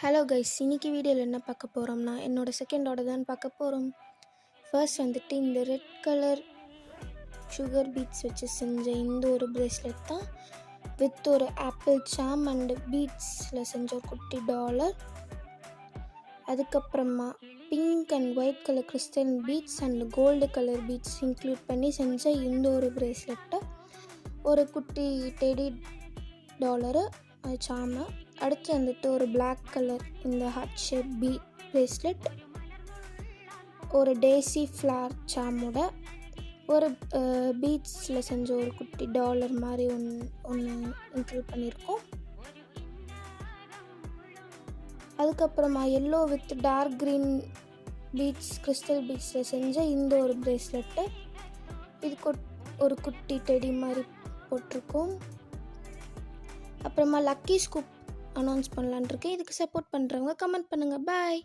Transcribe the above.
Hello guys, இன்னைக்கு வீடியோவில் என்ன பார்க்க போகிறோம்னா என்னோட செகண்ட் ஆர்டர் தான் பார்க்க போகிறோம். ஃபர்ஸ்ட் வந்துட்டு இந்த ரெட் கலர் சுகர் பீட்ஸ் வச்சு செஞ்ச இந்த ஒரு பிரேஸ்லெட் தான், வித் ஒரு ஆப்பிள் சாம் அண்ட் பீட்ஸில் செஞ்ச ஒரு குட்டி டாலர். அதுக்கப்புறமா pink and white colour crystal beads and gold colour beads include பண்ணி செஞ்ச இந்த ஒரு பிரேஸ்லெட்டை, ஒரு குட்டி டெடி டாலரு, அது சாமு. அடுத்து வந்துட்டு ஒரு பிளாக் கலர் இந்த ஹார்ட் ஷேப் பிரேஸ்லெட், ஒரு டேசி ஃப்ளார் சாமோட ஒரு பீட்ஸில் செஞ்ச ஒரு குட்டி டாலர் மாதிரி ஒன்று இன்க்ளூட் பண்ணியிருக்கோம். அதுக்கப்புறமா yellow with dark green beads crystal பீட்ஸில் செஞ்ச இந்த ஒரு பிரேஸ்லெட்டு, இதுக்கு ஒரு குட்டி டெடி மாதிரி போட்டிருக்கோம். அப்புறமா லக்கி ஸ்கூப் அனௌன்ஸ் பண்ணலான் இருக்கேன். இதுக்கு சப்போர்ட் பண்ணுறவங்க கமெண்ட் பண்ணுங்கள். பாய்.